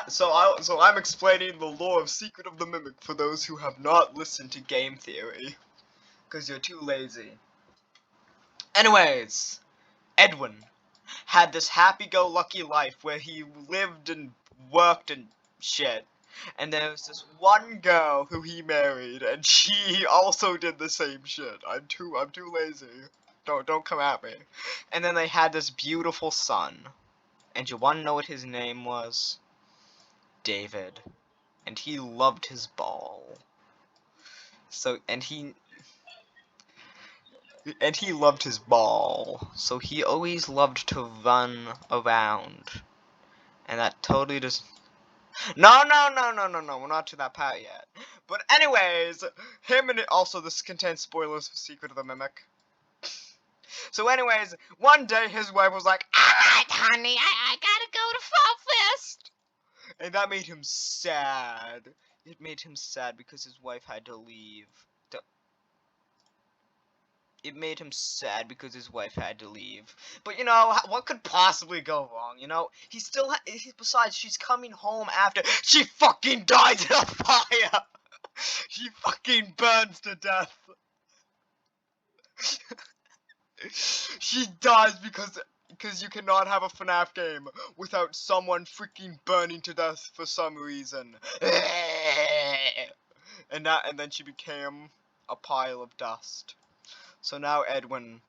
So I'm explaining the lore of Secret of the Mimic for those who have not listened to Game Theory, because you're too lazy. Anyways, Edwin had this happy-go-lucky life where he lived and worked and shit. And there was this one girl who he married, and she also did the same shit. I'm too lazy. Don't come at me. And then they had this beautiful son. And you wanna know what his name was? David. And he loved his ball. And he loved his ball. So he always loved to run around. And that totally just No, we're not to that part yet. But anyways, also this contains spoilers for Secret of the Mimic. So anyways, one day his wife was like, "Alright, honey, I gotta go to Fall Fest." And that made him sad. It made him sad because his wife had to leave. It made him sad because his wife had to leave. But you know, what could possibly go wrong, you know? Besides, she's coming home after she fucking dies in a fire! She fucking burns to death. She dies because you cannot have a FNAF game without someone freaking burning to death for some reason. And then she became a pile of dust. So now Edwin...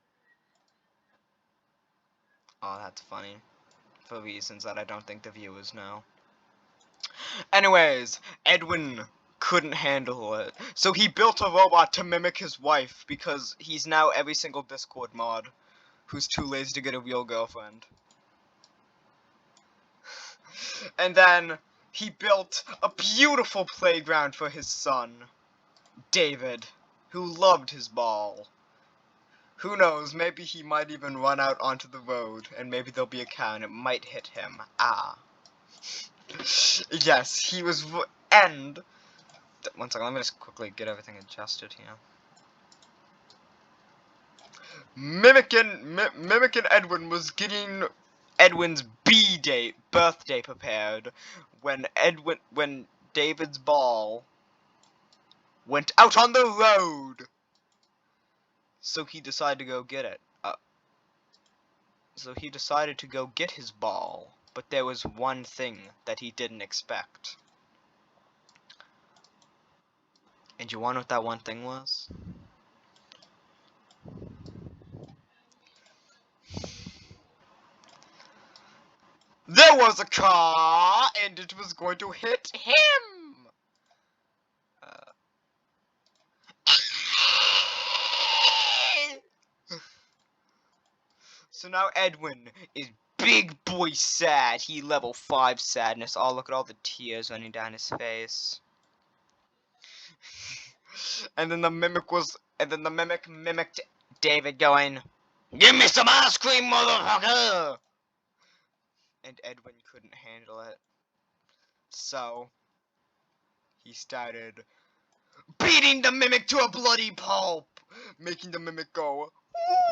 Oh, that's funny. For reasons that I don't think the viewers know. Anyways, Edwin couldn't handle it. So he built a robot to mimic his wife, because he's now every single Discord mod who's too lazy to get a real girlfriend. And then he built a beautiful playground for his son, David, who loved his ball. Who knows, maybe he might even run out onto the road, and maybe there'll be a cow and it might hit him. Ah. Yes, he was... And... One second, let me just quickly get everything adjusted here. Mimicking Edwin was getting Edwin's birthday prepared when David's ball went out on the road. So he decided to go get it. So he decided to go get his ball, but there was one thing that he didn't expect. And you wanna know what that one thing was? There was a car, and it was going to hit him! So now Edwin is big boy sad. He level 5 sadness. Oh, look at all the tears running down his face. And then the mimic mimicked David going, "Give me some ice cream, motherfucker!" And Edwin couldn't handle it. So he started beating the mimic to a bloody pulp, making the mimic go,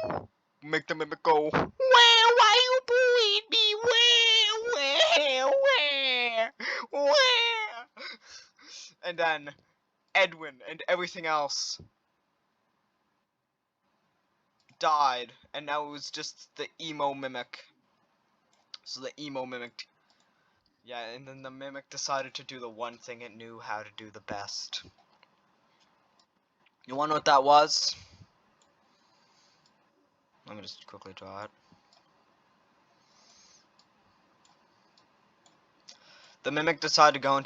"Woo!" Make the mimic go, "Where? Why you bullying me? Where? And then Edwin and everything else died, and now it was just the emo mimic. So the emo mimic... Yeah, and then the mimic decided to do the one thing it knew how to do the best. You wanna know what that was? Let me just quickly draw it. The mimic decided to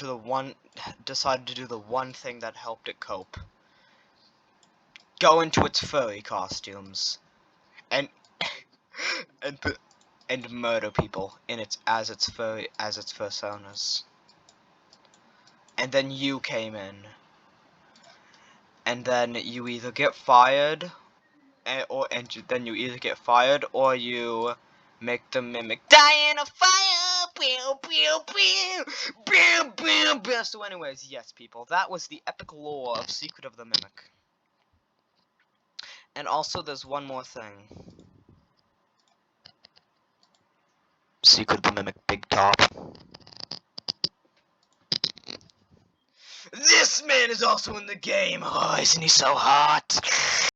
do the one thing that helped it cope. Go into its furry costumes and and murder people as its personas. And then you came in. And then you either get fired then you either get fired or you make the mimic die in a fire. So anyways, yes people, that was the epic lore of Secret of the Mimic. And also there's one more thing. Secret of the Mimic Big Top. This man is also in the game. Oh, isn't he so hot?